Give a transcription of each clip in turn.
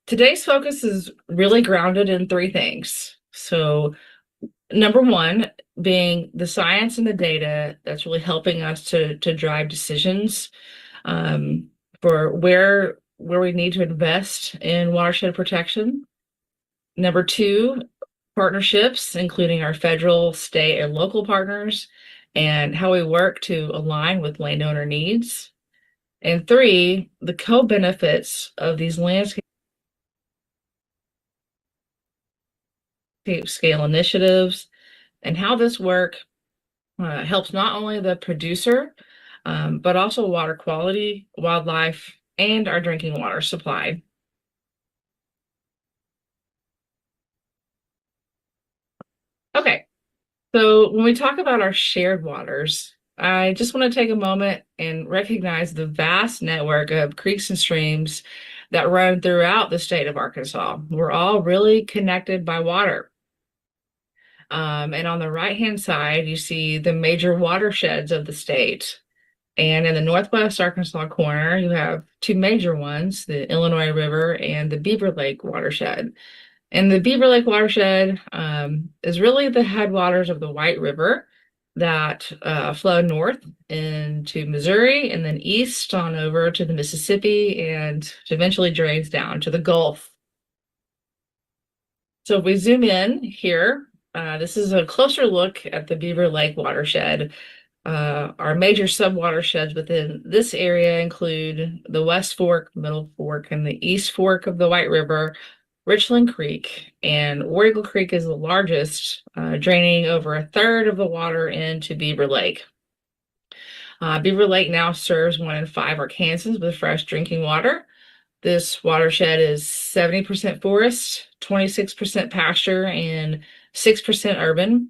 Today's focus is really grounded in three things. So, number one being the science and the data that's really helping us to drive decisions um, for where we need to invest in watershed protection. Number two, partnerships, including our federal, state, and local partners, and how we work to align with landowner needs. And three, the co-benefits of these landscape scale initiatives and how this work helps not only the producer, but also water quality, wildlife, and our drinking water supply. Okay, so when we talk about our shared waters, I just want to take a moment and recognize the vast network of creeks and streams that run throughout the state of Arkansas. We're all really connected by water. And on the right-hand side, you see the major watersheds of the state. And in the Northwest Arkansas corner, you have two major ones, the Illinois River and the Beaver Lake watershed. And the Beaver Lake watershed is really the headwaters of the White River that flow north into Missouri and then east on over to the Mississippi and eventually drains down to the Gulf. So if we zoom in here, this is a closer look at the Beaver Lake watershed. Our major subwatersheds within this area include the West Fork, Middle Fork, and the East Fork of the White River, Richland Creek, and War Eagle Creek is the largest, draining over a third of the water into Beaver Lake. Beaver Lake now serves 1 in 5 Arkansans with fresh drinking water. This watershed is 70% forest, 26% pasture, and 6% urban.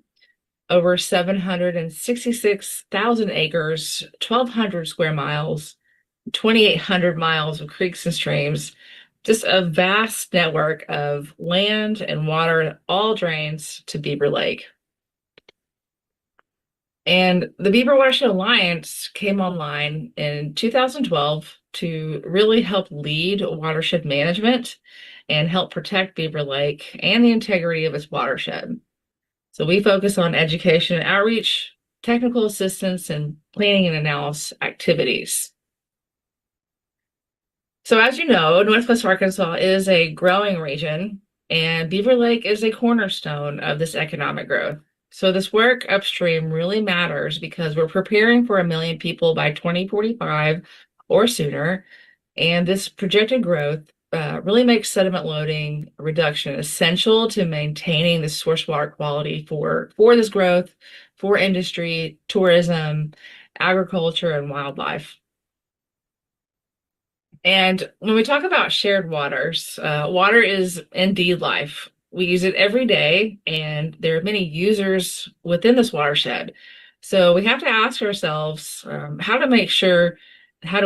Over 766,000 acres, 1,200 square miles, 2,800 miles of creeks and streams, just a vast network of land and water that all drains to Beaver Lake. And the Beaver Watershed Alliance came online in 2012 to really help lead watershed management and help protect Beaver Lake and the integrity of its watershed. So we focus on education and outreach, technical assistance, and planning and analysis activities. So as you know, Northwest Arkansas is a growing region, and Beaver Lake is a cornerstone of this economic growth. So this work upstream really matters because we're preparing for 1 million people by 2045 or sooner, and this projected growth really makes sediment loading reduction essential to maintaining the source water quality for this growth, for industry, tourism, agriculture, and wildlife. And when we talk about shared waters, water is indeed life. We use it every day, and there are many users within this watershed. So we have to ask ourselves how do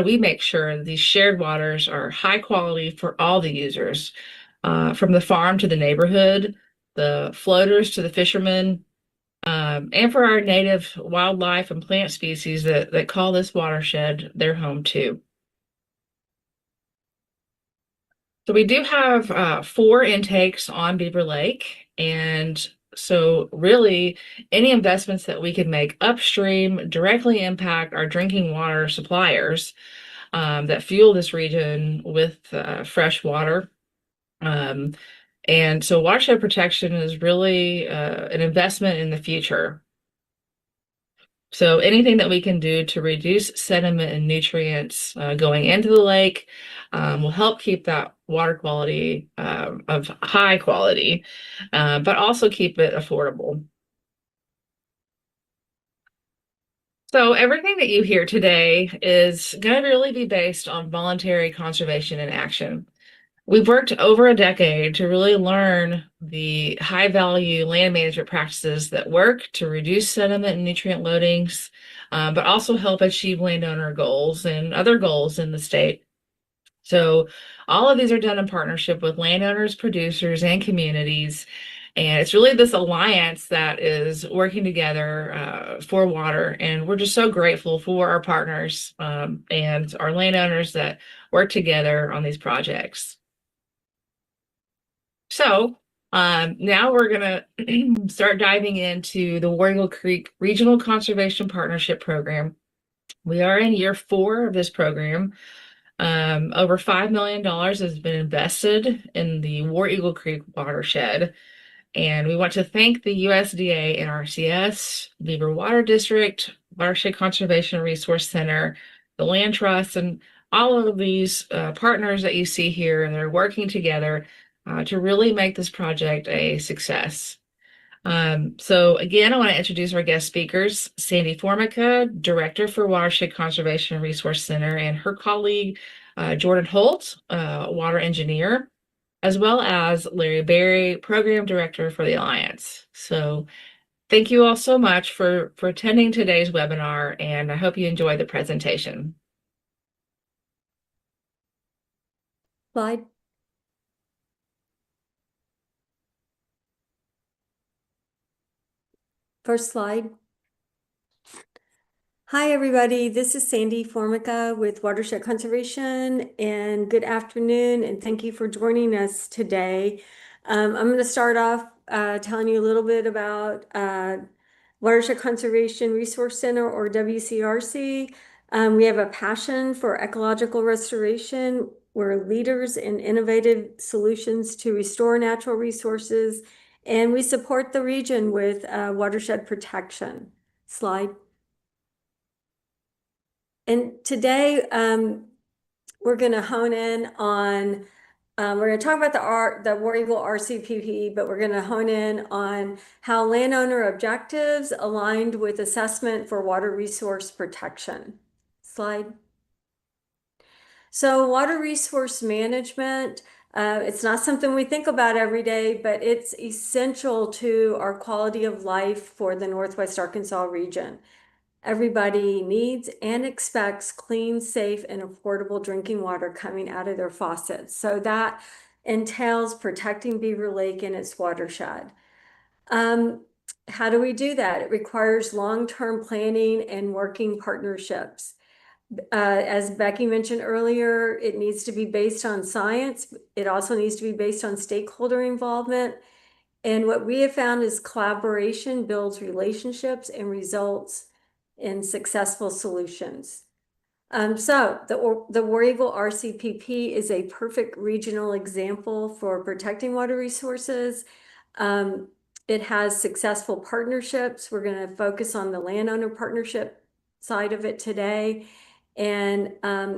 we make sure these shared waters are high quality for all the users, from the farm to the neighborhood, the floaters to the fishermen, and for our native wildlife and plant species that call this watershed their home too. So we do have 4 intakes on Beaver Lake, and so really any investments that we can make upstream directly impact our drinking water suppliers that fuel this region with fresh water. And so watershed protection is really an investment in the future. So anything that we can do to reduce sediment and nutrients going into the lake will help keep that water quality of high quality, but also keep it affordable. So everything that you hear today is going to really be based on voluntary conservation and action. We've worked over a decade to really learn the high value land management practices that work to reduce sediment and nutrient loadings, but also help achieve landowner goals and other goals in the state. So all of these are done in partnership with landowners, producers, and communities. And it's really this alliance that is working together for water. And we're just so grateful for our partners and our landowners that work together on these projects. Now we're gonna start diving into the War Eagle Creek Regional Conservation Partnership Program. We are in year 4 of this program. Over $5 million has been invested in the War Eagle Creek watershed. And we want to thank the USDA and RCS, Beaver Water District, Watershed Conservation Resource Center, the Land Trust, and all of these partners that you see here. And they're working together to really make this project a success. So again, I want to introduce our guest speakers, Sandi Formica, Director for Watershed Conservation Resource Center, and her colleague, Jordan Holt, Water Engineer, as well as Larry Berry, Program Director for the Alliance. So thank you all so much for attending today's webinar, and I hope you enjoy the presentation. Slide. First slide. Hi, everybody. This is Sandi Formica with Watershed Conservation, and good afternoon, and thank you for joining us today. I'm going to start off telling you a little bit about Watershed Conservation Resource Center, or WCRC. We have a passion for ecological restoration. We're leaders in innovative solutions to restore natural resources, and we support the region with watershed protection. Slide. And today, we're going to hone in on, we're going to talk about the War Eagle RCPP, but we're going to hone in on how landowner objectives aligned with assessment for water resource protection. Slide. So water resource management, it's not something we think about every day, but it's essential to our quality of life for the Northwest Arkansas region. Everybody needs and expects clean, safe, and affordable drinking water coming out of their faucets. So that entails protecting Beaver Lake and its watershed. How do we do that? It requires long-term planning and working partnerships. As Becky mentioned earlier, it needs to be based on science. It also needs to be based on stakeholder involvement. And what we have found is collaboration builds relationships and results in successful solutions. So the War Eagle RCPP is a perfect regional example for protecting water resources. It has successful partnerships. We're going to focus on the landowner partnership side of it today. And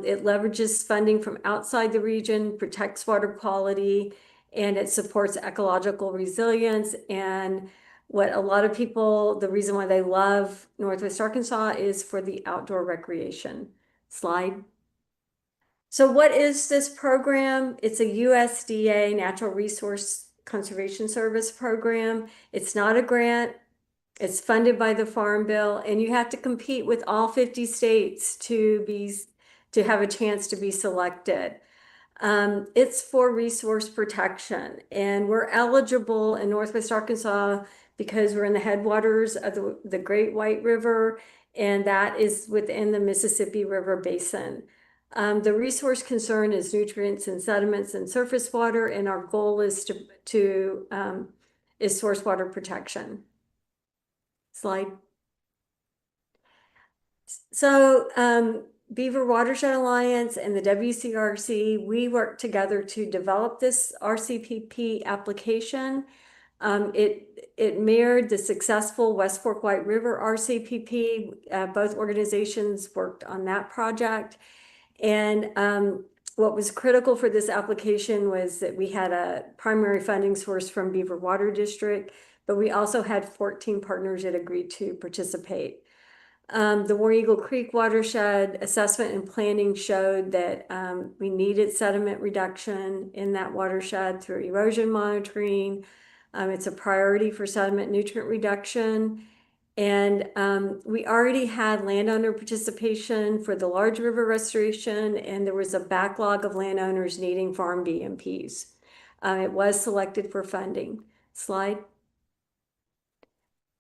it leverages funding from outside the region, protects water quality, and it supports ecological resilience. And what a lot of people, the reason why they love Northwest Arkansas is for the outdoor recreation. Slide. So what is this program? It's a USDA Natural Resource Conservation Service program. It's not a grant. It's funded by the Farm Bill, and you have to compete with all 50 states to have a chance to be selected. It's for resource protection, and we're eligible in Northwest Arkansas because we're in the headwaters of the Great White River, and that is within the Mississippi River Basin. The resource concern is nutrients and sediments and surface water, and our goal is is source water protection. Slide. So Beaver Watershed Alliance and the WCRC, we work together to develop this RCPP application. It mirrored the successful West Fork White River RCPP. Both organizations worked on that project. And what was critical for this application was that we had a primary funding source from Beaver Water District, but we also had 14 partners that agreed to participate. The War Eagle Creek watershed assessment and planning showed that we needed sediment reduction in that watershed through erosion monitoring. It's a priority for sediment nutrient reduction. And we already had landowner participation for the large river restoration, and there was a backlog of landowners needing farm DMPs. It was selected for funding. Slide.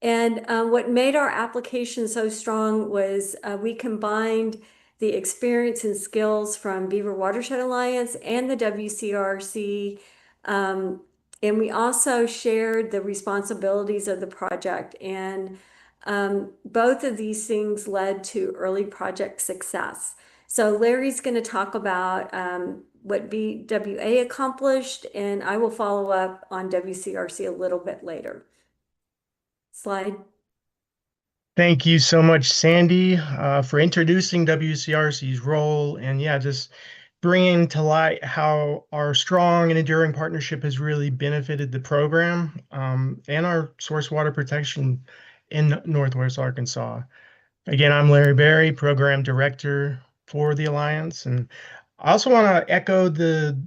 And what made our application so strong was we combined the experience and skills from Beaver Watershed Alliance and the WCRC And we also shared the responsibilities of the project. And both of these things led to early project success. So Larry's going to talk about what BWA accomplished, and I will follow up on WCRC a little bit later. Slide. Thank you so much, Sandy, for introducing WCRC's role and yeah, just bringing to light how our strong and enduring partnership has really benefited the program and our source water protection in Northwest Arkansas. Again, I'm Larry Berry, Program Director for the Alliance. And I also want to echo the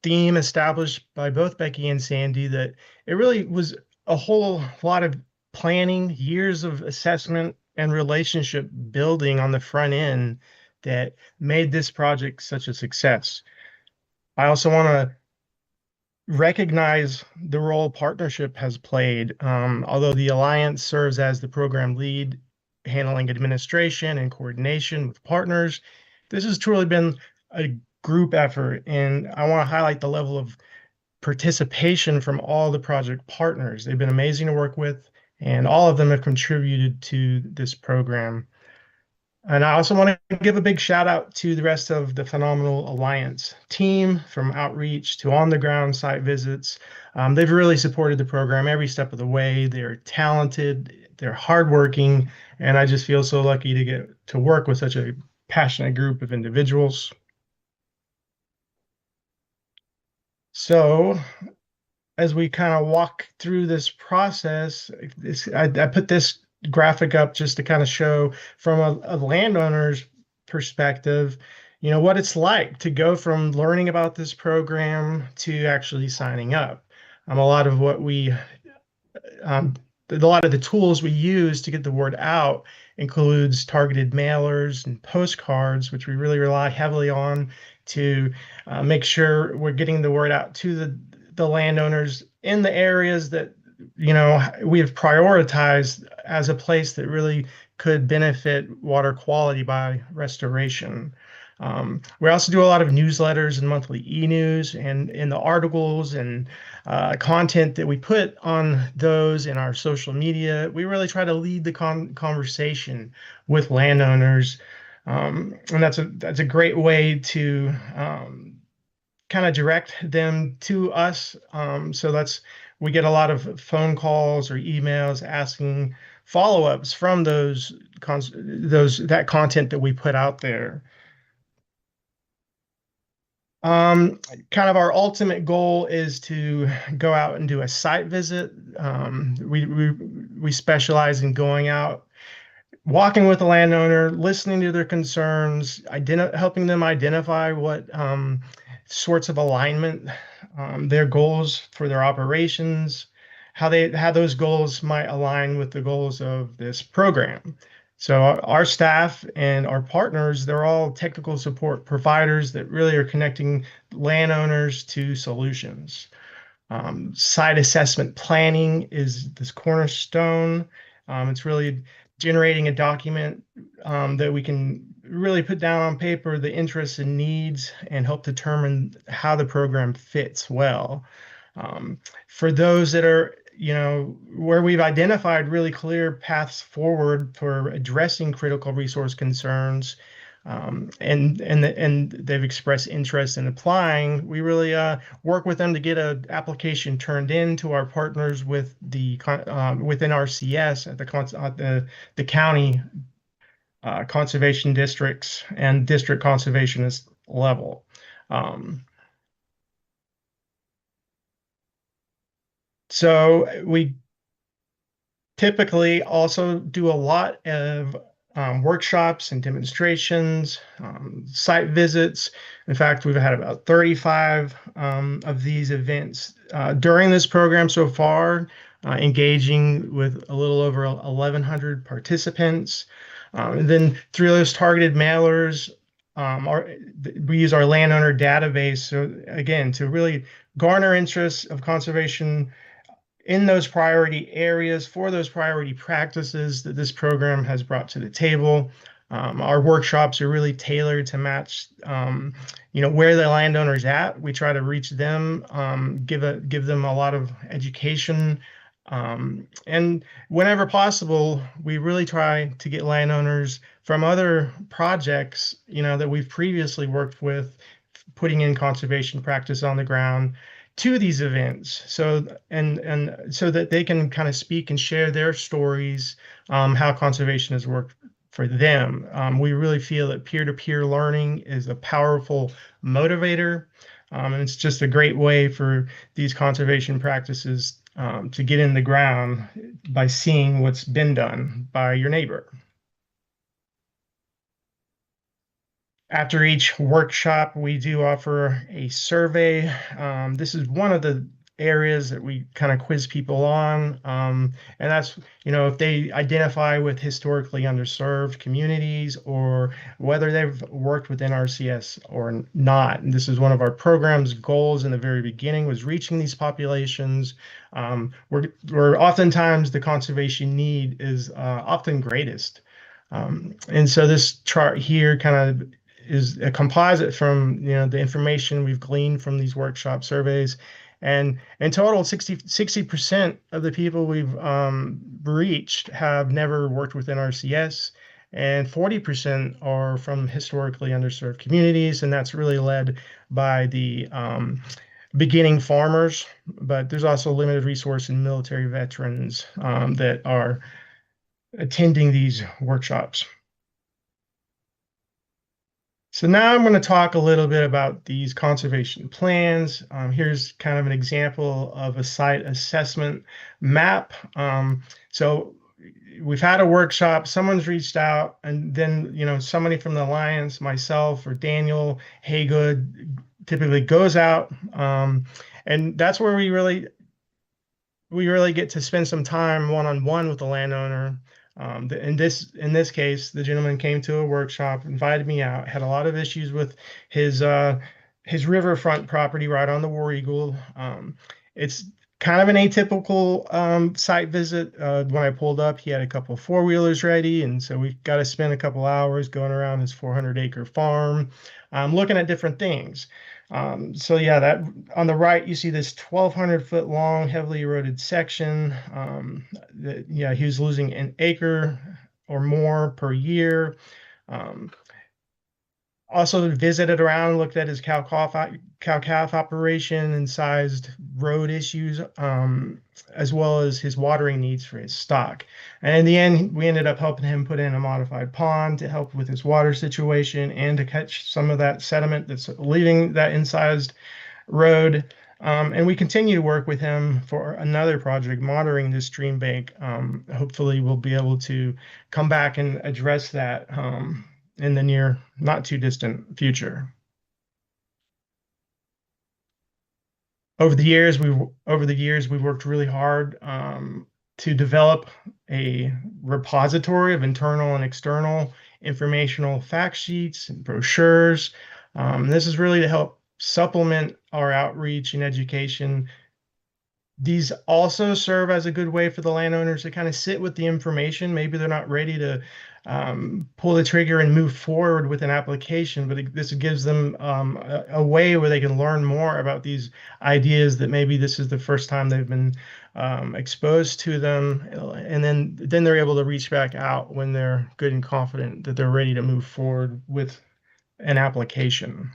theme established by both Becky and Sandy that it really was a whole lot of planning, years of assessment, and relationship building on the front end that made this project such a success. I also want to recognize the role partnership has played. Although the Alliance serves as the program lead, handling administration and coordination with partners, this has truly been a group effort. And I want to highlight the level of participation from all the project partners. They've been amazing to work with, and all of them have contributed to this program. And I also want to give a big shout out to the rest of the phenomenal Alliance team, from outreach to on the ground site visits. They've really supported the program every step of the way. They're talented, they're hardworking, and I just feel so lucky to get to work with such a passionate group of individuals. So as we kind of walk through this process, I put this graphic up just to kind of show from a landowner's perspective, what it's like to go from learning about this program to actually signing up. A lot of what we um, a lot of the tools we use to get the word out includes targeted mailers and postcards, which we really rely heavily on to make sure we're getting the word out to the landowners in the areas that we have prioritized as a place that really could benefit water quality by restoration. We also do a lot of newsletters and monthly e-news, and in the articles and content that we put on those in our social media, we really try to lead the conversation with landowners, and that's a great way to kind of direct them to us. So we get a lot of phone calls or emails asking follow-ups from that content that we put out there. Kind of our ultimate goal is to go out and do a site visit. We specialize in going out, walking with the landowner, listening to their concerns, helping them identify what sorts of alignment, their goals for their operations, how those goals might align with the goals of this program. So our staff and our partners, they're all technical support providers that really are connecting landowners to solutions. Site assessment planning is this cornerstone. It's really generating a document that we can really put down on paper the interests and needs and help determine how the program fits well. For those that are, where we've identified really clear paths forward for addressing critical resource concerns, and they've expressed interest in applying, we really work with them to get an application turned in to our partners with within RCS at the county conservation districts and district conservationist level. So we typically also do a lot of workshops and demonstrations, site visits. In fact, we've had about 35 of these events during this program so far, engaging with a little over 1,100 participants. And then through those targeted mailers, we use our landowner database. So again, to really garner interest of conservation in those priority areas for those priority practices that this program has brought to the table. Our workshops are really tailored to match, where the landowner's at. We try to reach them, give them a lot of education, and whenever possible, we really try to get landowners from other projects, that we've previously worked with, putting in conservation practice on the ground to these events, and so that they can kind of speak and share their stories, how conservation has worked for them. We really feel that peer-to-peer learning is a powerful motivator, and it's just a great way for these conservation practices to get in the ground by seeing what's been done by your neighbor. After each workshop, we do offer a survey. This is one of the areas that we kind of quiz people on. And that's, if they identify with historically underserved communities or whether they've worked within RCS or not. And this is one of our program's goals in the very beginning, was reaching these populations. Where oftentimes the conservation need is often greatest. And so this chart here kind of is a composite from the information we've gleaned from these workshop surveys, and in total 60% of the people we've reached have never worked within RCS, and 40% are from historically underserved communities, and that's really led by the beginning farmers, but there's also limited resource and military veterans that are attending these workshops. So now I'm going to talk a little bit about these conservation plans. Here's kind of an example of a site assessment map. So we've had a workshop, someone's reached out, and then, somebody from the Alliance, myself or Daniel Haygood, typically goes out. And that's where we really get to spend some time one-on-one with the landowner. In this case, the gentleman came to a workshop, invited me out, had a lot of issues with his riverfront property right on the War Eagle. It's kind of an atypical site visit. When I pulled up, he had a couple of four-wheelers ready, and so we got to spend a couple hours going around his 400-acre farm, looking at different things. So yeah, that on the right, you see this 1,200-foot long, heavily eroded section. He was losing an acre or more per year. Also visited around, looked at his cow-calf operation and sized road issues, as well as his watering needs for his stock. And in the end, we ended up helping him put in a modified pond to help with his water situation and to catch some of that sediment that's leaving that incised road. And we continue to work with him for another project, monitoring this stream bank. Hopefully, we'll be able to come back and address that in the near, not too distant future. Over the years, we've worked really hard to develop a repository of internal and external informational fact sheets and brochures. This is really to help supplement our outreach and education. These also serve as a good way for the landowners to kind of sit with the information. Maybe they're not ready to pull the trigger and move forward with an application, but this gives them a way where they can learn more about these ideas that maybe this is the first time they've been exposed to them, and then they're able to reach back out when they're good and confident that they're ready to move forward with an application.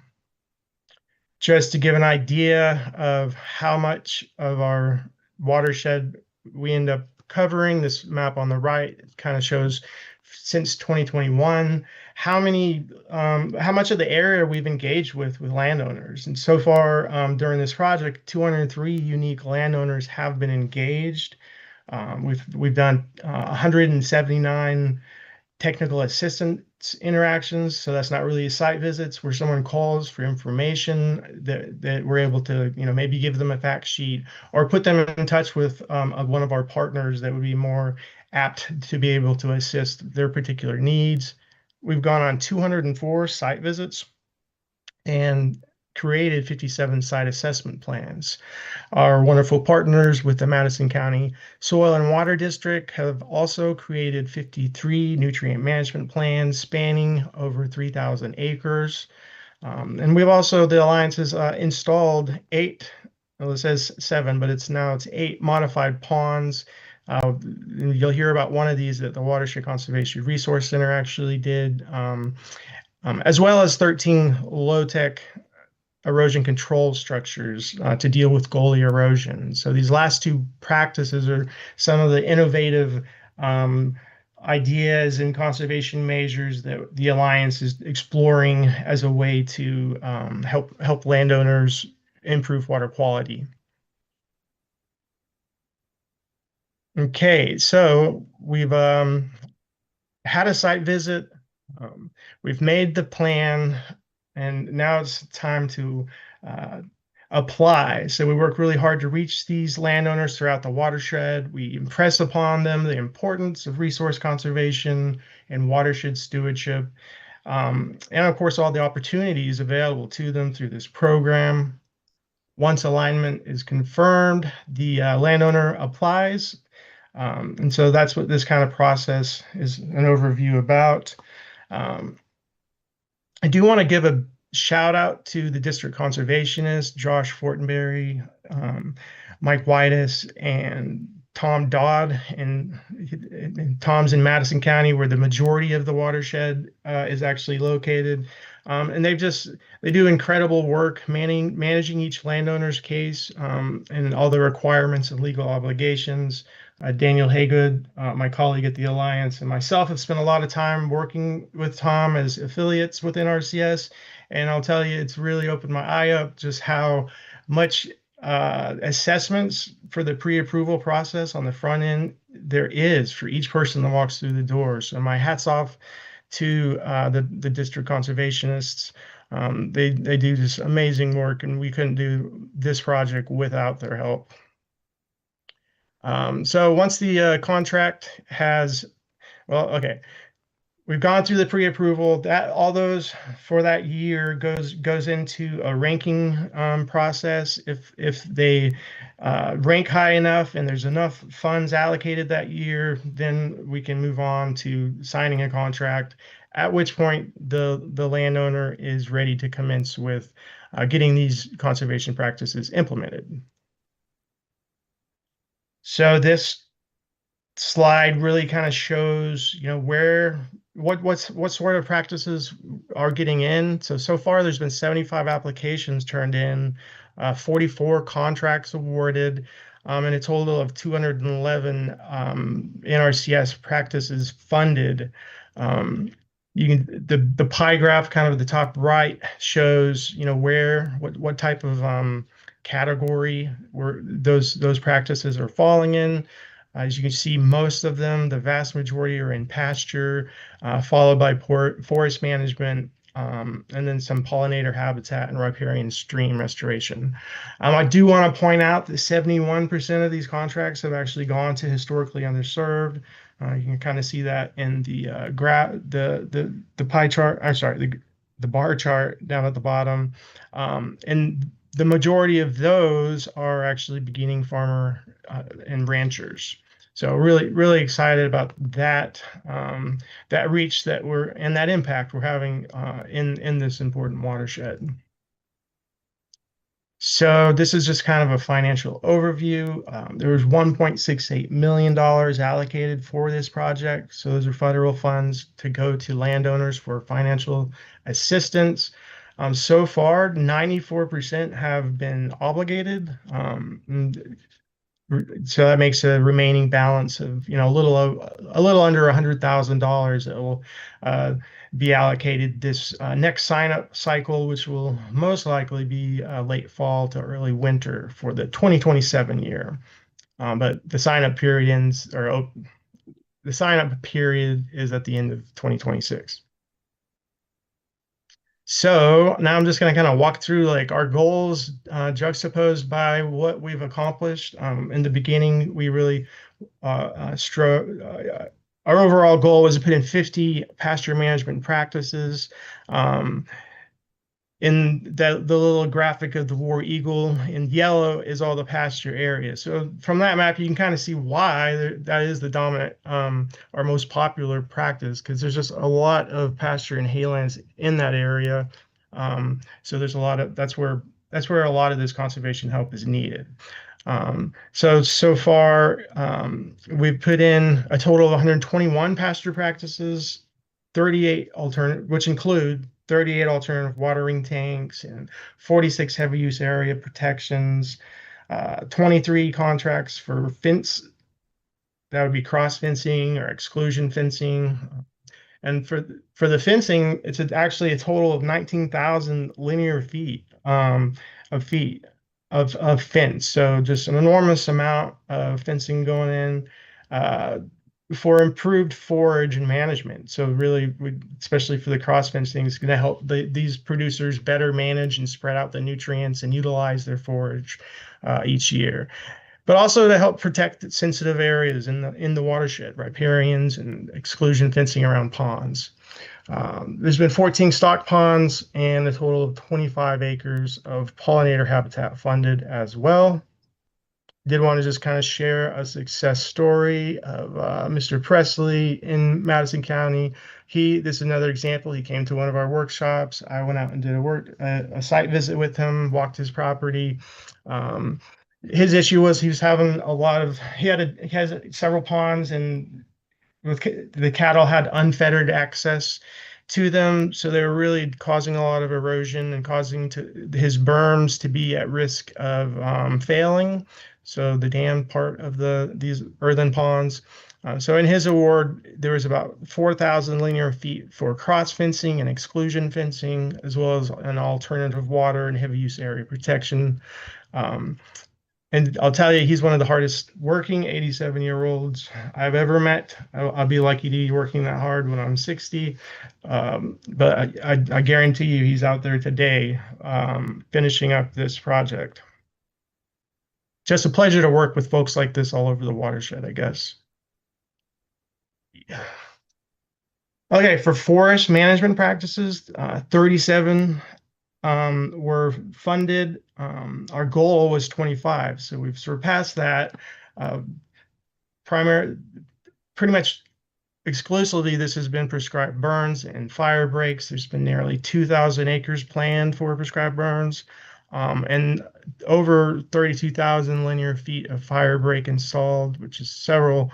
Just to give an idea of how much of our watershed we end up covering, this map on the right kind of shows since 2021 how much of the area we've engaged with landowners. And so far during this project, 203 unique landowners have been engaged. We've done 179 technical assistance interactions, so that's not really site visits where someone calls for information that we're able to maybe give them a fact sheet or put them in touch with one of our partners that would be more apt to be able to assist their particular needs. We've gone on 204 site visits, and created 57 site assessment plans. Our wonderful partners with the Madison County Soil and Water District have also created 53 nutrient management plans spanning over 3,000 acres. And we've also, the Alliance has installed 8, well, it says 7, but it's 8 modified ponds. You'll hear about one of these that the Watershed Conservation Resource Center actually did, as well as 13 low-tech erosion control structures to deal with gully erosion. So these last 2 practices are some of the innovative ideas and conservation measures that the Alliance is exploring as a way to help landowners improve water quality. Okay, so we've had a site visit. We've made the plan, and now it's time to apply. So we work really hard to reach these landowners throughout the watershed. We impress upon them the importance of resource conservation and watershed stewardship, and of course, all the opportunities available to them through this program. Once alignment is confirmed, the landowner applies. And so that's what this kind of process is an overview about. I do want to give a shout out to the district conservationists, Josh Fortenberry, Mike Whitus, and Tom Dodd. And Tom's in Madison County, where the majority of the watershed is actually located. And they do incredible work managing each landowner's case and all the requirements and legal obligations. Daniel Haygood, my colleague at the Alliance, and myself have spent a lot of time working with Tom as affiliates within RCS. And I'll tell you, it's really opened my eye up just how much assessments for the pre-approval process on the front end there is for each person that walks through the door. So my hat's off to the district conservationists. They do this amazing work, and we couldn't do this project without their help. So once the contract has, well, okay, we've gone through the pre-approval. That all those for that year goes into a ranking process. If they rank high enough and there's enough funds allocated that year, then we can move on to signing a contract. At which point the landowner is ready to commence with getting these conservation practices implemented. So this slide really kind of shows, what sort of practices are getting in. So far there's been 75 applications turned in, 44 contracts awarded, and a total of 211 NRCS practices funded. The pie graph, kind of the top right, shows what type of category where those practices are falling in. As you can see, most of them, the vast majority, are in pasture, followed by forest management, and then some pollinator habitat and riparian stream restoration. I do want to point out that 71% of these contracts have actually gone to historically underserved. You can kind of see that in the the pie chart. I'm sorry, the bar chart down at the bottom, and the majority of those are actually beginning farmer and ranchers. So really, really excited about that that reach that and that impact we're having in this important watershed. So this is just kind of a financial overview. There was $1.68 million allocated for this project. So those are federal funds to go to landowners for financial assistance. So far, 94% have been obligated. So that makes a remaining balance of a little under $100,000 that will be allocated this next sign-up cycle, which will most likely be late fall to early winter for the 2027 year. But the sign-up period is at the end of 2026. So now I'm just going to kind of walk through our goals juxtaposed by what we've accomplished. In the beginning, we really our overall goal was to put in 50 pasture management practices. in the little graphic of the war eagle in yellow is all the pasture area. So from that map, you can kind of see why that is the dominant our most popular practice, because there's just a lot of pasture and haylands in that area. So there's a lot of that's where a lot of this conservation help is needed. So far, we've put in a total of 121 pasture practices, 38 alternate, which include 38 alternative watering tanks and 46 heavy use area protections, 23 contracts for fence, that would be cross fencing or exclusion fencing. And for the fencing, it's actually a total of 19,000 linear feet of feet of fence. So just an enormous amount of fencing going in for improved forage and management. So really, especially for the cross fencing, is going to help these producers better manage and spread out the nutrients and utilize their forage each year, but also to help protect sensitive areas in the watershed, riparians and exclusion fencing around ponds. There's been 14 stock ponds and a total of 25 acres of pollinator habitat funded as well. Did want to just kind of share a success story of Mr. Presley in Madison County. This is another example. He came to one of our workshops. I went out and did a site visit with him, walked his property. His issue was he was having he has several ponds, and the cattle had unfettered access to them, so they were really causing a lot of erosion and causing his berms to be at risk of failing. So the dam part of these earthen ponds. So in his award, there was about 4,000 linear feet for cross fencing and exclusion fencing, as well as an alternative water and heavy use area protection. And I'll tell you, he's one of the hardest working 87-year-olds I've ever met. I'll be lucky to be working that hard when I'm 60. But I guarantee you he's out there today finishing up this project. Just a pleasure to work with folks like this all over the watershed, I guess. Yeah. Okay, for forest management practices, 37 were funded. Our goal was 25, so we've surpassed that. Pretty much exclusively, this has been prescribed burns and fire breaks. There's been nearly 2,000 acres planned for prescribed burns, and over 32,000 linear feet of fire break installed, which is several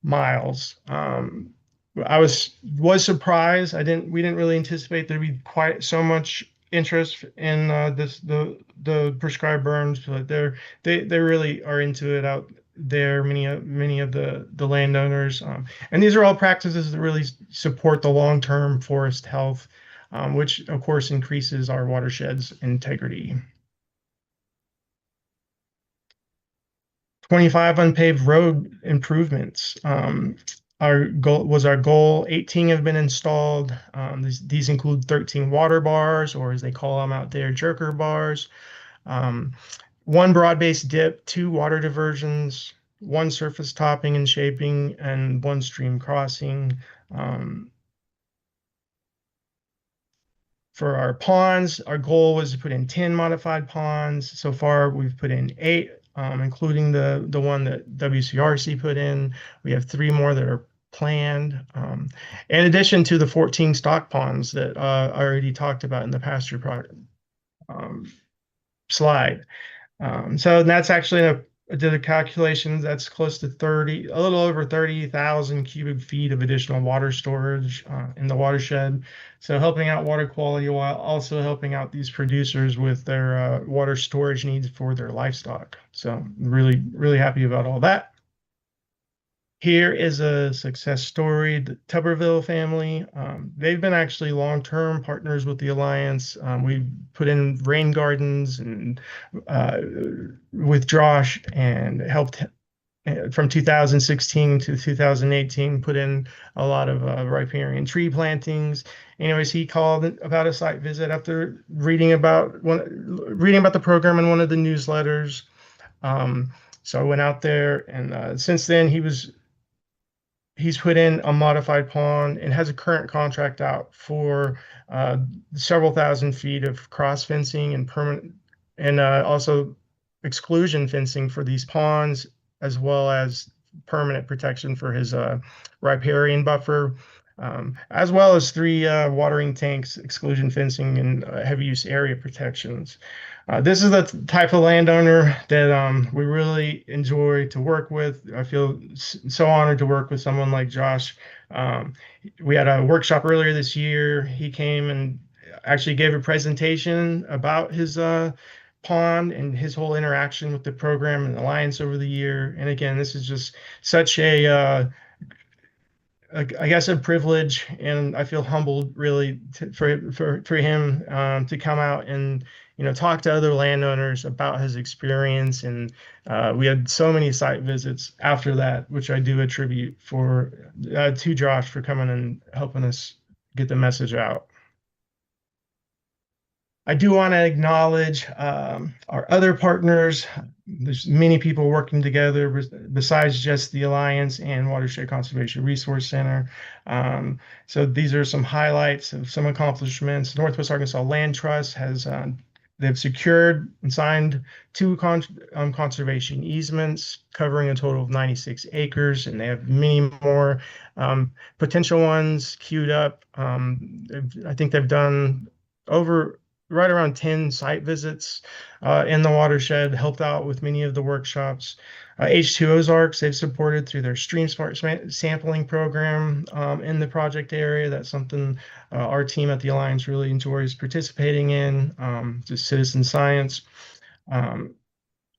miles. I was surprised. We didn't really anticipate there'd be quite so much interest in the prescribed burns, but they really are into it out there. Many of the landowners, and these are all practices that really support the long-term forest health, which of course increases our watershed's integrity. 25 unpaved road improvements. Our goal. 18 have been installed. These include 13 water bars, or as they call them out there, jerker bars, one broad-based dip, 2 water diversions, 1 surface topping and shaping, and 1 stream crossing. For our ponds, our goal was to put in 10 modified ponds. So far, we've put in 8, including the one that WCRC put in. We have 3 more that are planned, in addition to the 14 stock ponds that I already talked about in the pasture slide. So that's actually I did a calculation that's close to a little over 30,000 cubic feet of additional water storage in the watershed. So helping out water quality while also helping out these producers with their water storage needs for their livestock. So really, really happy about all that. Here is a success story, the Tuberville family. They've been actually long-term partners with the Alliance. We put in rain gardens and with Josh, and helped from 2016 to 2018, put in a lot of riparian tree plantings. Anyways, he called about a site visit after reading about the program in one of the newsletters. So I went out there, and since then he was he's put in a modified pond and has a current contract out for uh, several thousand feet of cross fencing and permanent and also exclusion fencing for these ponds, as well as permanent protection for his riparian buffer, as well as three watering tanks, exclusion fencing, and heavy use area protections. This is the type of landowner that we really enjoy to work with. I feel so honored to work with someone like Josh. Um, we had a workshop earlier this year. He came and actually gave a presentation about his pond and his whole interaction with the program and alliance over the year. And again, this is just such I guess a privilege, and I feel humbled really for him to come out and talk to other landowners about his experience. And we had so many site visits after that, which I do attribute for to Josh for coming and helping us get the message out. I do want to acknowledge our other partners. There's many people working together besides just the Alliance and Watershed Conservation Resource Center. So these are some highlights of some accomplishments. Northwest Arkansas Land Trust has they've secured and signed two conservation easements covering a total of 96 acres, and they have many more potential ones queued up. I think they've done over right around 10 site visits in the watershed, helped out with many of the workshops. H2 Ozarks, they've supported through their Stream Smart sampling program in the project area. That's something our team at the Alliance really enjoys participating in, just citizen science.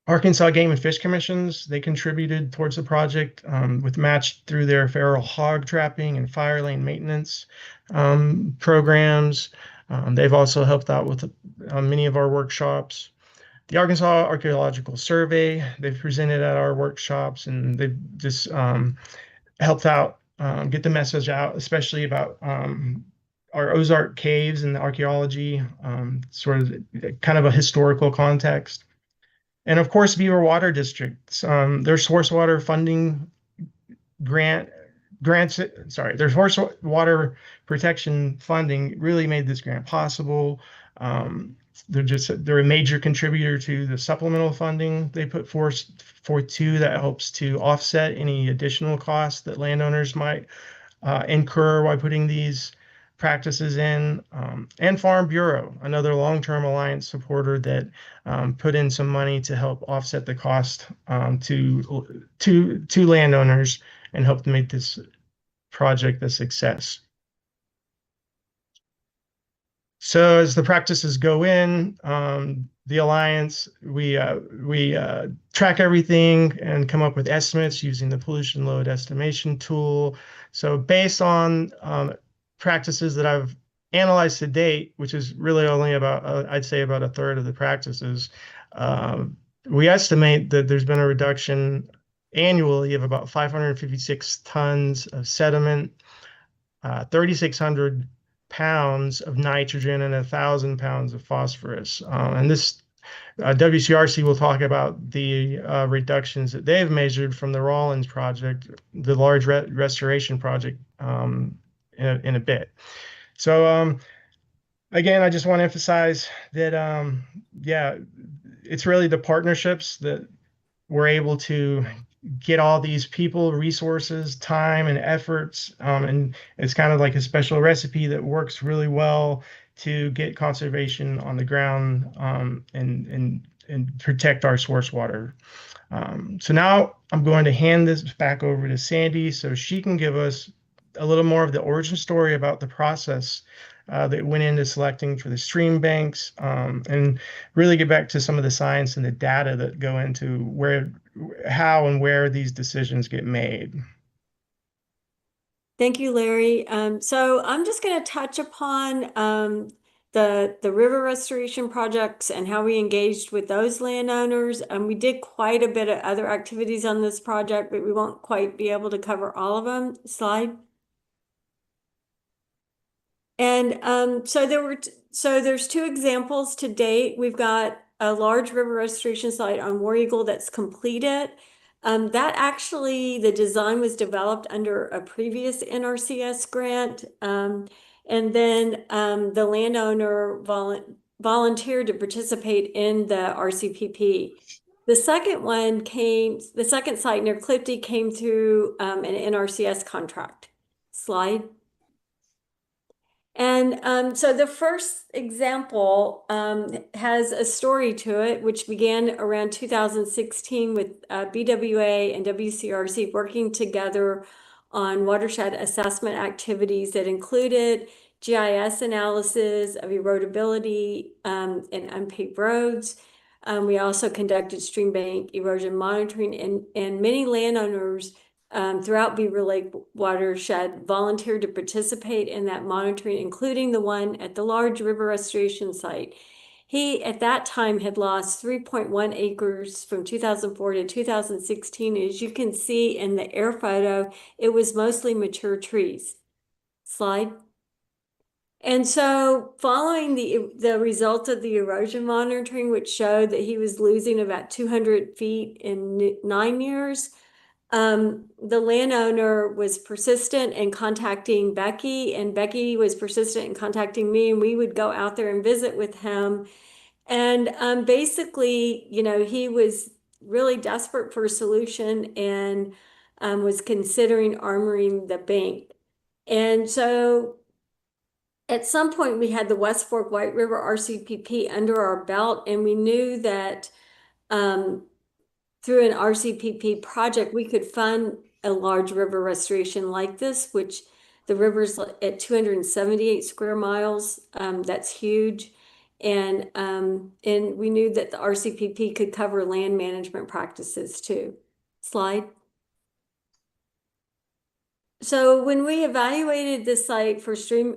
Arkansas Game and Fish Commissions, they contributed towards the project with matched through their feral hog trapping and fire lane maintenance programs. They've also helped out with many of our workshops. The Arkansas Archaeological Survey, they've presented at our workshops, and they've just helped out get the message out, especially about our Ozark caves and the archaeology, sort of kind of a historical context. And of course, Beaver Water District, their source water funding grants, sorry, their source water protection funding really made this grant possible. They're a major contributor to the supplemental funding they put forth too, that helps to offset any additional costs that landowners might incur while putting these practices in. And Farm Bureau, another long-term alliance supporter that put in some money to help offset the cost to landowners and help to make this project a success. So as the practices go in, the Alliance, we track everything and come up with estimates using the pollution load estimation tool. So based on practices that I've analyzed to date, which is really only about, I'd say about a third of the practices, we estimate that there's been a reduction annually of about 556 tons of sediment, 3,600 pounds of nitrogen, and 1,000 pounds of phosphorus. And this WCRC will talk about the reductions that they've measured from the Rawlins project, the large restoration project, in a bit. So again, I just want to emphasize that, yeah, it's really the partnerships that we're able to get all these people, resources, time, and efforts. And it's kind of like a special recipe that works really well to get conservation on the ground and protect our source water. So now I'm going to hand this back over to Sandi so she can give us a little more of the origin story about the process that went into selecting for the stream banks, and really get back to some of the science and the data that go into how and where these decisions get made. Thank you, Larry. So I'm just going to touch upon the river restoration projects and how we engaged with those landowners. We did quite a bit of other activities on this project, but we won't quite be able to cover all of them. Slide. And so there's two examples to date. We've got a large river restoration site on War Eagle that's completed. That actually, the design was developed under a previous NRCS grant. And then the landowner volunteered to participate in the RCPP. The second site near Clifty came through an NRCS contract. Slide. And so the first example has a story to it, which began around 2016 with BWA and WCRC working together on watershed assessment activities that included GIS analysis of erodibility in unpaved roads. We also conducted stream bank erosion monitoring, and many landowners throughout Beaver Lake Watershed volunteered to participate in that monitoring, including the one at the large river restoration site. He, at that time, had lost 3.1 acres from 2004 to 2016. As you can see in the air photo, it was mostly mature trees. Slide. And so following the results of the erosion monitoring, which showed that he was losing about 200 feet in 9 years, the landowner was persistent in contacting Becky, and Becky was persistent in contacting me, and we would go out there and visit with him. And basically, you know, he was really desperate for a solution and was considering armoring the bank. And so at some point, we had the West Fork White River RCPP under our belt, and we knew that through an RCPP project, we could fund a large river restoration like this, which the river's at 278 square miles. That's huge. And we knew that the RCPP could cover land management practices too. Slide. So when we evaluated the site for stream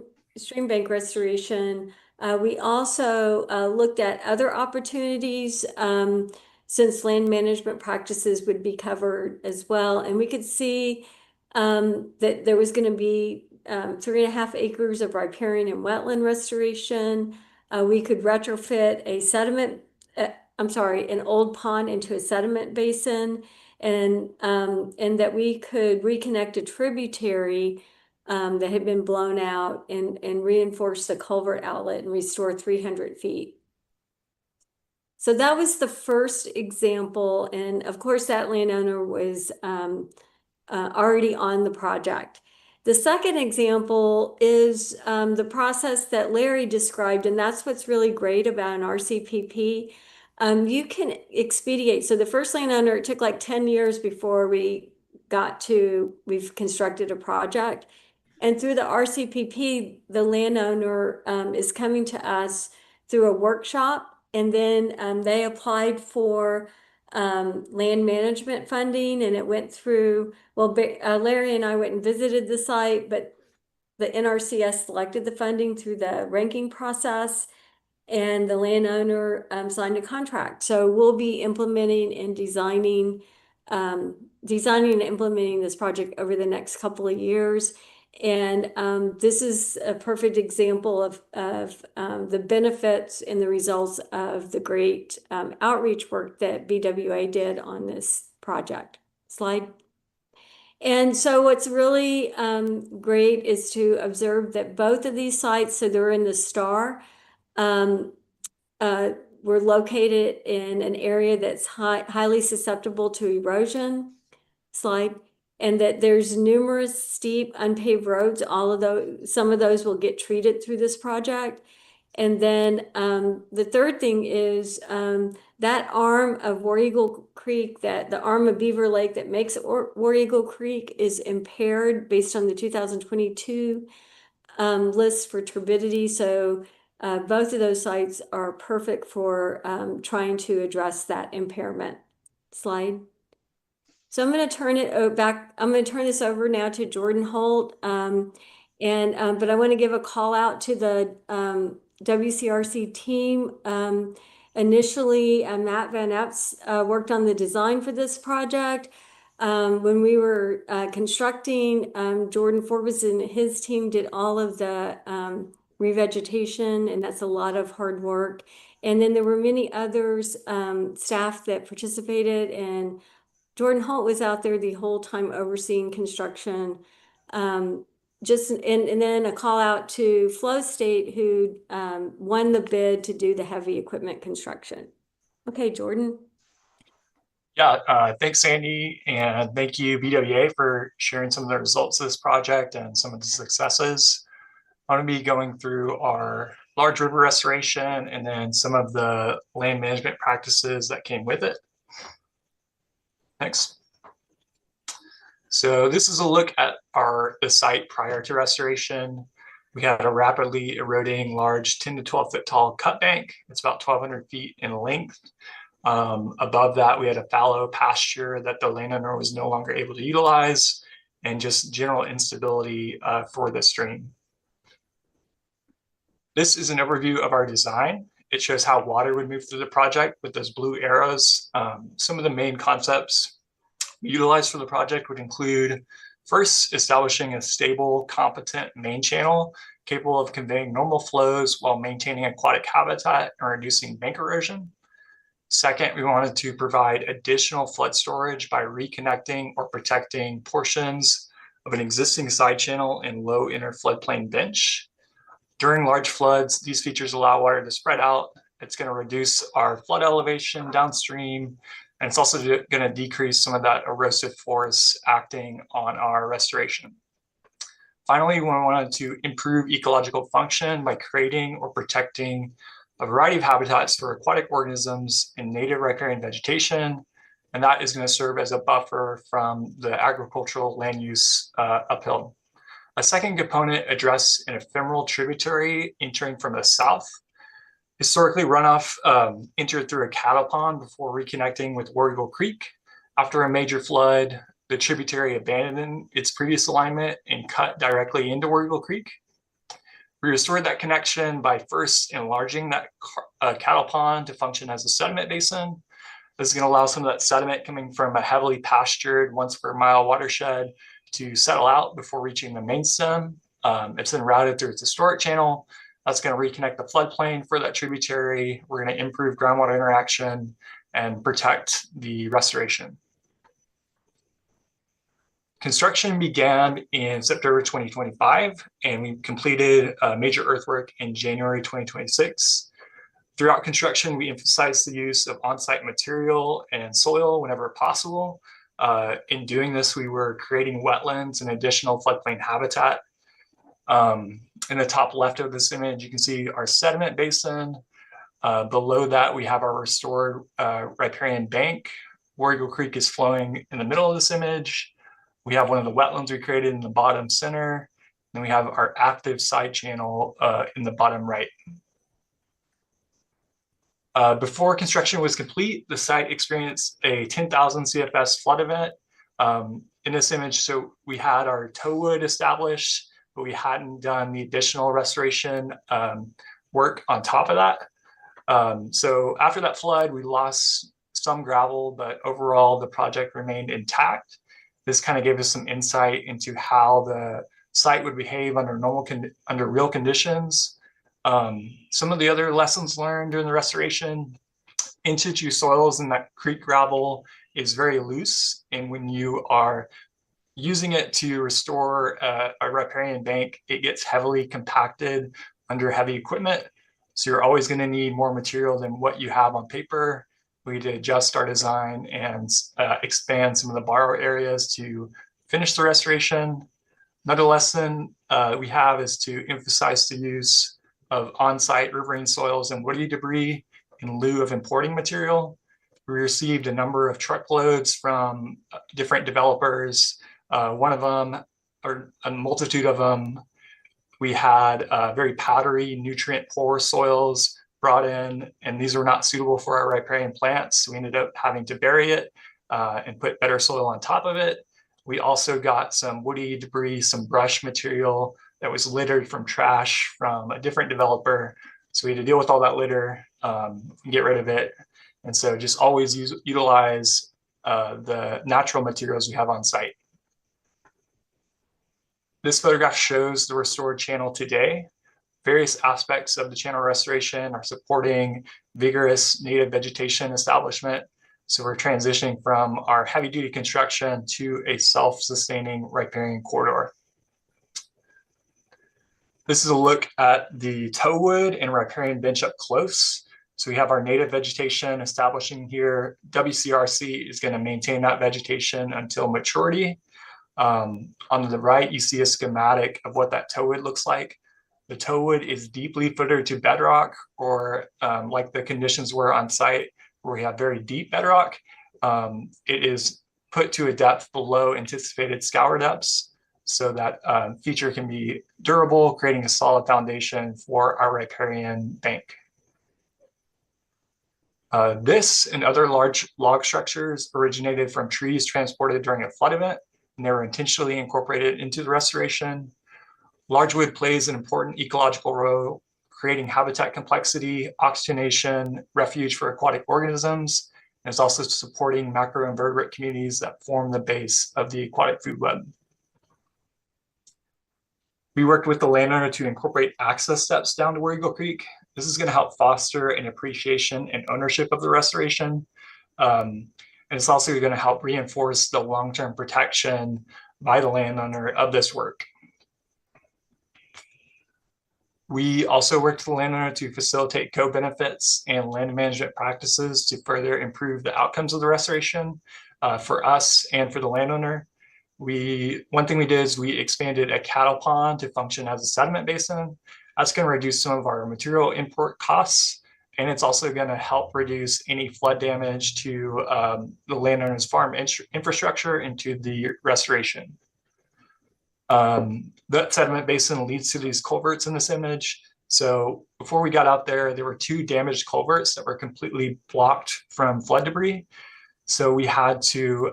bank restoration, we also looked at other opportunities since land management practices would be covered as well. And we could see that there was going to be 3.5 acres of riparian and wetland restoration. We could retrofit an old pond into a sediment basin, and that we could reconnect a tributary that had been blown out and reinforce the culvert outlet and restore 300 feet. So that was the first example. And of course, that landowner was already on the project. The second example is the process that Larry described, and that's what's really great about an RCPP. You can expedite. So the first landowner, it took like 10 years before we've constructed a project. And through the RCPP, the landowner is coming to us through a workshop, and then they applied for land management funding, and it went through, well, Larry and I went and visited the site, but the NRCS selected the funding through the ranking process, and the landowner signed a contract. So we'll be implementing and designing and implementing this project over the next couple of years. And this is a perfect example of the benefits and the results of the great outreach work that BWA did on this project. Slide. And so what's really great is to observe that both of these sites, so they're in the star, we're located in an area that's highly susceptible to erosion. Slide. And that there's numerous steep unpaved roads. Some of those will get treated through this project. And then the third thing is that arm of War Eagle Creek, that the arm of Beaver Lake that makes War Eagle Creek is impaired based on the 2022 list for turbidity. So both of those sites are perfect for trying to address that impairment. Slide. So I'm going to turn it back. I'm going to turn this over now to Jordan Holt. But I want to give a call out to the WCRC team. Initially, Matt Van Epps worked on the design for this project. When we were constructing, Jordan Forbes and his team did all of the revegetation, and that's a lot of hard work. And then there were many others, staff that participated, and Jordan Holt was out there the whole time overseeing construction. And then a call out to Flow State, who won the bid to do the heavy equipment construction. Okay, Jordan. Yeah, thanks, Sandy, and thank you, BWA, for sharing some of the results of this project and some of the successes. I'm going to be going through our large river restoration and then some of the land management practices that came with it. Next. So this is a look at the site prior to restoration. We had a rapidly eroding large 10 to 12 foot tall cut bank. It's about 1,200 feet in length. Above that, we had a fallow pasture that the landowner was no longer able to utilize, and just general instability for the stream. This is an overview of our design. It shows how water would move through the project with those blue arrows. Some of the main concepts we utilized for the project would include, first, establishing a stable, competent main channel capable of conveying normal flows while maintaining aquatic habitat and reducing bank erosion. Second, we wanted to provide additional flood storage by reconnecting or protecting portions of an existing side channel and low inner floodplain bench. During large floods, these features allow water to spread out. It's going to reduce our flood elevation downstream, and it's also going to decrease some of that erosive force acting on our restoration. Finally, we wanted to improve ecological function by creating or protecting a variety of habitats for aquatic organisms and native riparian vegetation, and that is going to serve as a buffer from the agricultural land use uphill. A second component addressed an ephemeral tributary entering from the south. Historically, runoff entered through a cattle pond before reconnecting with War Eagle Creek. After a major flood, the tributary abandoned its previous alignment and cut directly into War Eagle Creek. We restored that connection by first enlarging that cattle pond to function as a sediment basin. This is going to allow some of that sediment coming from a heavily pastured once per mile watershed to settle out before reaching the main stem. It's then routed through its historic channel. That's going to reconnect the floodplain for that tributary. We're going to improve groundwater interaction and protect the restoration. Construction began in September 2025, and we completed major earthwork in January 2026. Throughout construction, we emphasized the use of on-site material and soil whenever possible. In doing this, we were creating wetlands and additional floodplain habitat. In the top left of this image, you can see our sediment basin. Below that, we have our restored riparian bank. War Eagle Creek is flowing in the middle of this image. We have one of the wetlands we created in the bottom center. Then we have our active side channel in the bottom right. Before construction was complete, the site experienced a 10,000 CFS flood event. In this image, so we had our tow wood established, but we hadn't done the additional restoration work on top of that. So after that flood, we lost some gravel, but overall the project remained intact. This kind of gave us some insight into how the site would behave under real conditions. Some of the other lessons learned during the restoration: in situ soils in that creek gravel is very loose, and when you are using it to restore a riparian bank, it gets heavily compacted under heavy equipment. So you're always going to need more material than what you have on paper. We had to adjust our design and expand some of the borrow areas to finish the restoration. Another lesson we have is to emphasize the use of on-site riverine soils and woody debris in lieu of importing material. We received a number of truckloads from different developers. One of them, or a multitude of them, we had very powdery, nutrient-poor soils brought in, and these were not suitable for our riparian plants. So we ended up having to bury it and put better soil on top of it. We also got some woody debris, some brush material that was littered from trash from a different developer. So we had to deal with all that litter and get rid of it. And so just always utilize the natural materials we have on site. This photograph shows the restored channel today. Various aspects of the channel restoration are supporting vigorous native vegetation establishment. So we're transitioning from our heavy-duty construction to a self-sustaining riparian corridor. This is a look at the toewood and riparian bench up close. So we have our native vegetation establishing here. WCRC is going to maintain that vegetation until maturity. On the right, you see a schematic of what that toewood looks like. The toewood is deeply footed to bedrock, or like the conditions were on site where we have very deep bedrock. It is put to a depth below anticipated scour depths, so that feature can be durable, creating a solid foundation for our riparian bank. This and other large log structures originated from trees transported during a flood event, and they were intentionally incorporated into the restoration. Large wood plays an important ecological role, creating habitat complexity, oxygenation, refuge for aquatic organisms, and is also supporting macroinvertebrate communities that form the base of the aquatic food web. We worked with the landowner to incorporate access steps down to War Eagle Creek. This is going to help foster an appreciation and ownership of the restoration. And it's also going to help reinforce the long-term protection by the landowner of this work. We also worked with the landowner to facilitate co-benefits and land management practices to further improve the outcomes of the restoration for us and for the landowner. One thing we did is we expanded a cattle pond to function as a sediment basin. That's going to reduce some of our material import costs, and it's also going to help reduce any flood damage to the landowner's farm infrastructure into the restoration. That sediment basin leads to these culverts in this image. So before we got out there, there were 2 damaged culverts that were completely blocked from flood debris. So we had to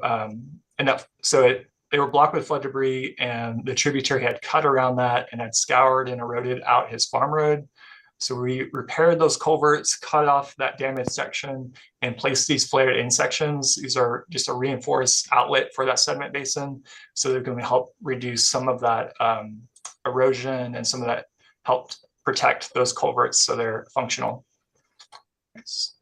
they were blocked with flood debris, and the tributary had cut around that and had scoured and eroded out his farm road. So we repaired those culverts, cut off that damaged section, and placed these flared in sections. These are just a reinforced outlet for that sediment basin. So they're going to help reduce some of that erosion, and some of that helped protect those culverts so they're functional. Thanks.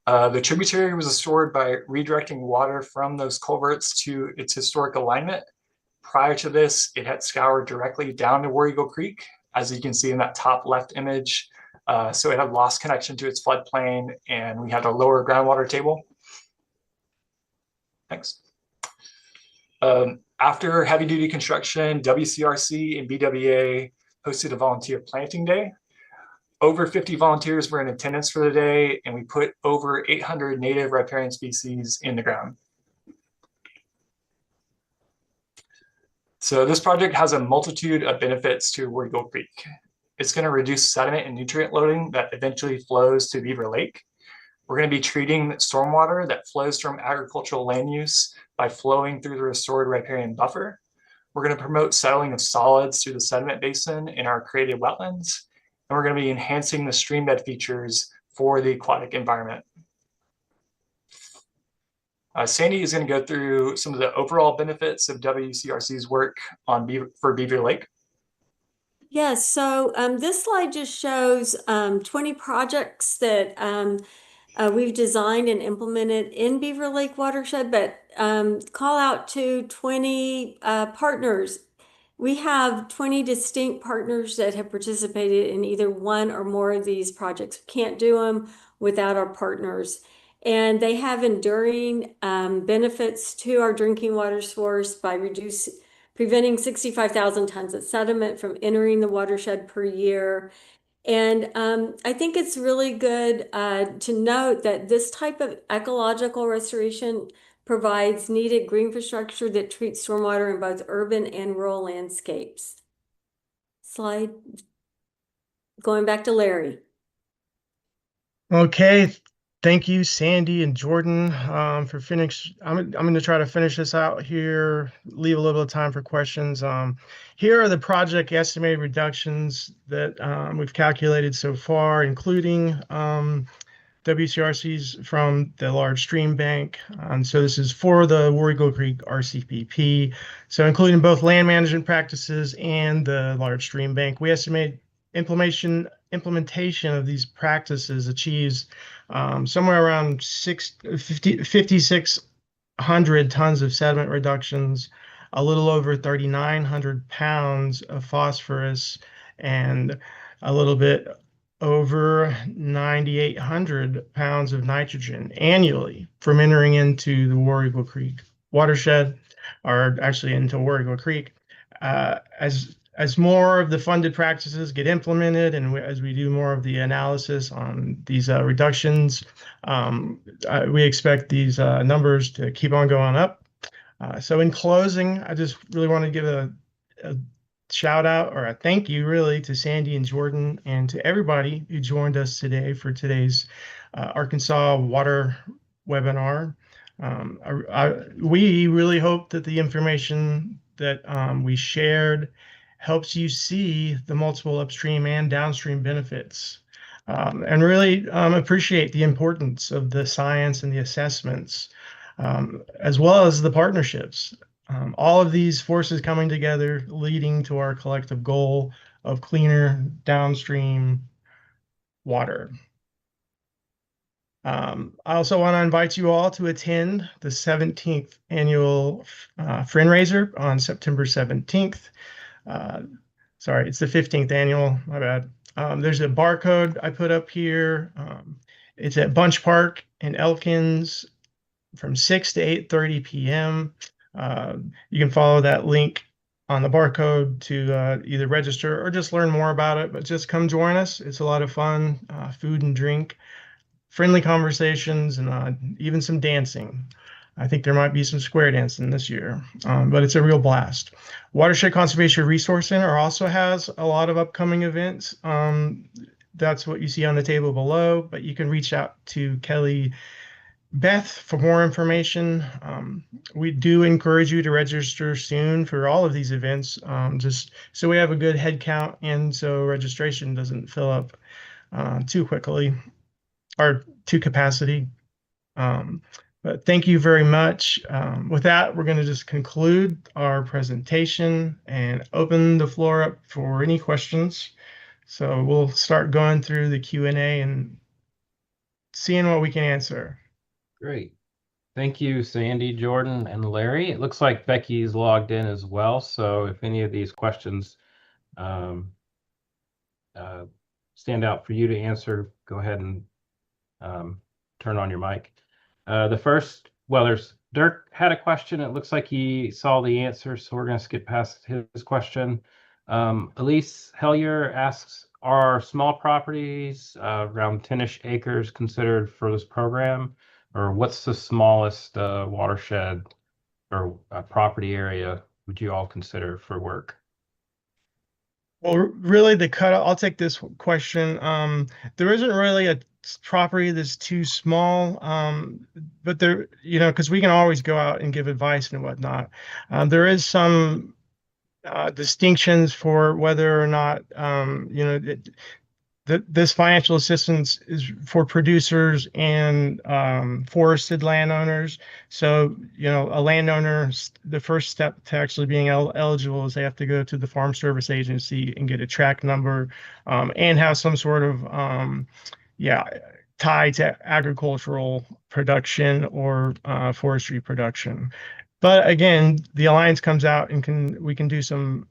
The tributary was restored by redirecting water from those culverts to its historic alignment. Prior to this, it had scoured directly down to War Eagle Creek, as you can see in that top left image. So it had lost connection to its floodplain, and we had a lower groundwater table. Thanks. After heavy-duty construction, WCRC and BWA hosted a volunteer planting day. Over 50 volunteers were in attendance for the day, and we put over 800 native riparian species in the ground. So this project has a multitude of benefits to War Eagle Creek. It's going to reduce sediment and nutrient loading that eventually flows to Beaver Lake. We're going to be treating stormwater that flows from agricultural land use by flowing through the restored riparian buffer. We're going to promote settling of solids through the sediment basin in our created wetlands. And we're going to be enhancing the stream bed features for the aquatic environment. Sandi is going to go through some of the overall benefits of WCRC's work on for Beaver Lake. Yes, so this slide just shows 20 projects that we've designed and implemented in Beaver Lake Watershed, but call out to 20 partners. We have 20 distinct partners that have participated in either one or more of these projects. We can't do them without our partners. And they have enduring benefits to our drinking water source by preventing 65,000 tons of sediment from entering the watershed per year. And I think it's really good to note that this type of ecological restoration provides needed green infrastructure that treats stormwater in both urban and rural landscapes. Slide. Going back to Larry. Okay. Thank you, Sandi and Jordan, for finish. I'm going to try to finish this out here, leave a little bit of time for questions. Here are the project estimated reductions that we've calculated so far, including WCRCs from the large stream bank. So this is for the War Eagle Creek RCPP. So including both land management practices and the large stream bank. We estimate implementation implementation of these practices achieves somewhere around 5,600 tons of sediment reductions, a little over 3,900 pounds of phosphorus, and a little bit over 9,800 pounds of nitrogen annually from entering into the War Eagle Creek watershed, or actually into War Eagle Creek. As more of the funded practices get implemented, and as we do more of the analysis on these reductions, we expect these numbers to keep on going up. So in closing, I just really want to give a shout out, or a thank you really, to Sandi and Jordan and to everybody who joined us today for today's Arkansas Water webinar. We really hope that the information that we shared helps you see the multiple upstream and downstream benefits, and really appreciate the importance of the science and the assessments, as well as the partnerships. All of these forces coming together, leading to our collective goal of cleaner downstream water. I also want to invite you all to attend the 17th annual fundraiser on September 17th. Sorry, it's the 15th annual, my bad. There's a barcode I put up here. It's at Bunch Park in Elkins from 6 to 8:30 p.m. You can follow that link on the barcode to either register or just learn more about it, but just come join us. It's a lot of fun, food and drink, friendly conversations, and even some dancing. I think there might be some square dancing this year, but it's a real blast. Watershed Conservation Resource Center also has a lot of upcoming events. That's what you see on the table below, but you can reach out to Kelly Beth for more information. We do encourage you to register soon for all of these events, just so we have a good head count and so registration doesn't fill up too quickly or to capacity. But thank you very much. With that, we're going to just conclude our presentation and open the floor up for any questions. So we'll start going through the Q&A and seeing what we can answer. Great. Thank you, Sandi, Jordan, and Larry. It looks like Becky's logged in as well. So if any of these questions stand out for you to answer, go ahead and turn on your mic. The first, well, Dirk had a question. It looks like he saw the answer, so we're going to skip past his question. Elise Hellier asks, are small properties around 10-ish acres considered for this program? Or what's the smallest watershed or property area would you all consider for work? Well, really, the cutoff, I'll take this question. There isn't really a property that's too small, but there, because we can always go out and give advice and whatnot. There is some distinctions for whether or not, this financial assistance is for producers and forested landowners. So, a landowner, the first step to actually being eligible is they have to go to the Farm Service Agency and get a tract number, and have some sort of, tie to agricultural production or forestry production. But again, the Alliance comes out and we can do some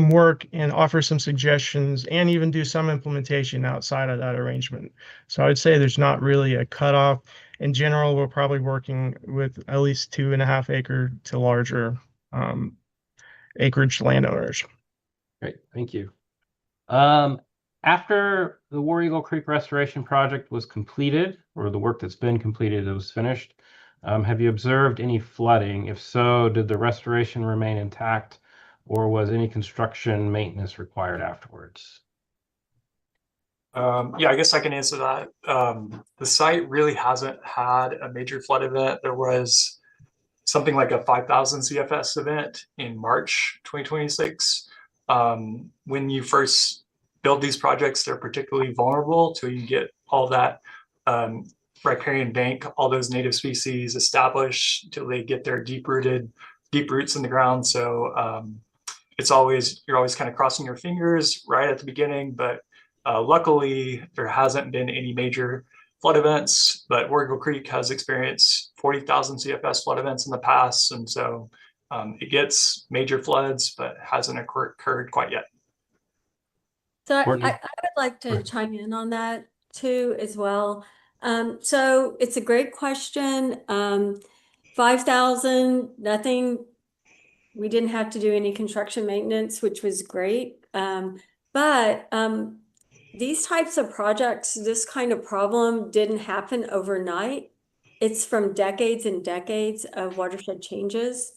work and offer some suggestions and even do some implementation outside of that arrangement. So I would say there's not really a cutoff. In general, we're probably working with at least 2.5 acre to larger acreage landowners. Great, thank you. After the War Eagle Creek Restoration Project was completed, or the work that's been completed, it was finished, have you observed any flooding? If so, did the restoration remain intact, or was any construction maintenance required afterwards? Yeah, I guess I can answer that. The site really hasn't had a major flood event. There was something like a 5,000 CFS event in March 2026. When you first build these projects, they're particularly vulnerable till you get all that riparian bank, all those native species established till they get their deep roots in the ground. So you're always kind of crossing your fingers right at the beginning, but Luckily, there hasn't been any major flood events, but Warrigal Creek has experienced 40,000 CFS flood events in the past. And so it gets major floods, but hasn't occurred quite yet. So I Courtney? would like to chime in on that too as well. So it's a great question. 5,000, nothing, we didn't have to do any construction maintenance, which was great. But these types of projects, this kind of problem didn't happen overnight. It's from decades and decades of watershed changes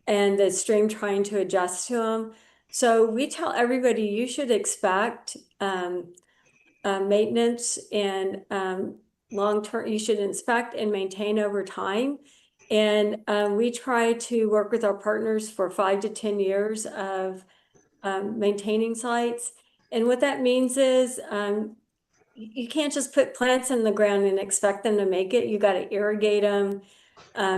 and the stream trying to adjust to them. So we tell everybody you should expect maintenance and long-term, you should inspect and maintain over time. And we try to work with our partners for 5 to 10 years of maintaining sites. And what that means is you can't just put plants in the ground and expect them to make it. You got to irrigate them.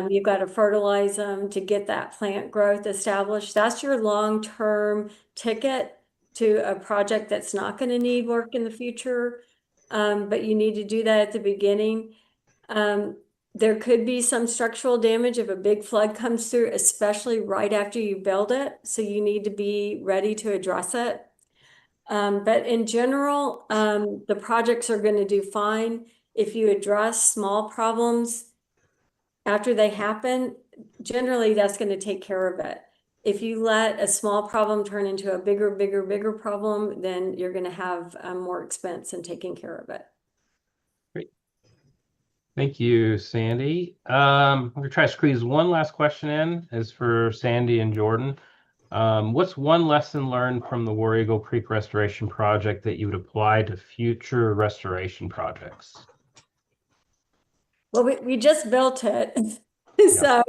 You've got to fertilize them to get that plant growth established. That's your long-term ticket to a project that's not going to need work in the future. But you need to do that at the beginning. There could be some structural damage if a big flood comes through, especially right after you build it. So you need to be ready to address it. But in general, the projects are going to do fine. If you address small problems after they happen, generally that's going to take care of it. If you let a small problem turn into a bigger problem, then you're going to have more expense in taking care of it. Great. Thank you, Sandi. I'm going to try to squeeze one last question in, is for Sandi and Jordan. What's one lesson learned from the War Eagle Creek Restoration Project that you would apply to future restoration projects? Well, we just built it. So,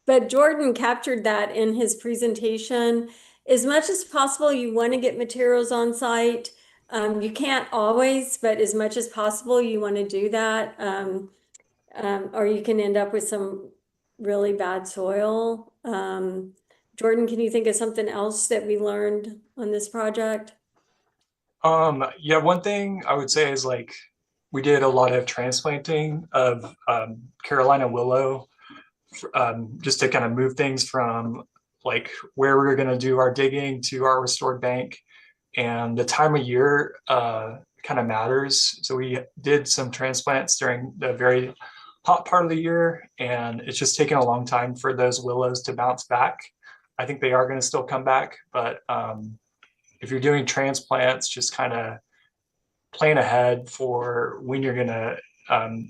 but Jordan captured that in his presentation. As much as possible, you want to get materials on site. You can't always, but as much as possible, you want to do that. Or you can end up with some really bad soil. Jordan, can you think of something else that we learned on this project? Yeah, one thing I would say is like we did a lot of transplanting of Carolina willow just to kind of move things from like where we were going to do our digging to our restored bank. And the time of year kind of matters. So we did some transplants during the very hot part of the year, and it's just taken a long time for those willows to bounce back. I think they are going to still come back, but if you're doing transplants, just kind of plan ahead for when you're going to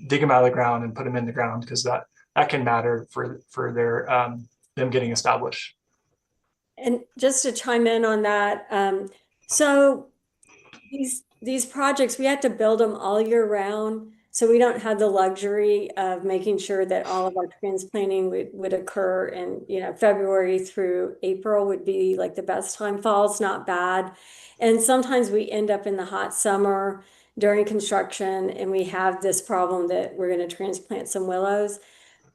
dig them out of the ground and put them in the ground, because that can matter for their them getting established. And just to chime in on that, so these projects, we have to build them all year round. So we don't have the luxury of making sure that all of our transplanting would occur in, February through April would be like the best time. Fall's not bad. And sometimes we end up in the hot summer during construction and we have this problem that we're going to transplant some willows.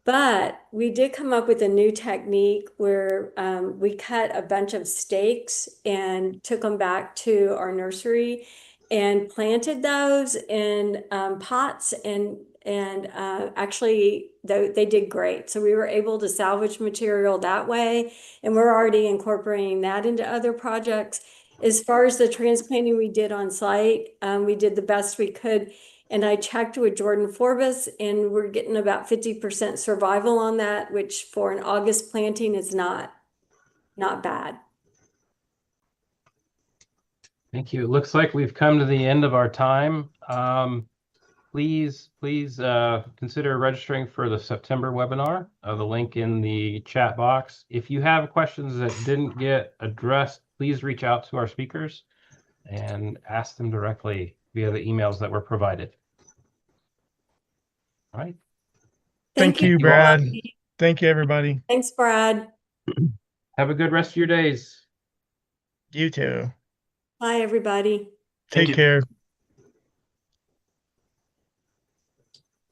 But we did come up with a new technique where we cut a bunch of stakes and took them back to our nursery and planted those in pots, and actually they did great. So we were able to salvage material that way, and we're already incorporating that into other projects. As far as the transplanting we did on site, we did the best we could. And I checked with Jordan Forbes, and we're getting about 50% survival on that, which for an August planting is not bad. Thank you. It looks like we've come to the end of our time. Please consider registering for the September webinar. The link in the chat box. If you have questions that didn't get addressed, please reach out to our speakers and ask them directly via the emails that were provided. All right. Thank you, Brad. Thank you, everybody. Thanks, Brad. Have a good rest of your days. You too. Bye, everybody. Take care.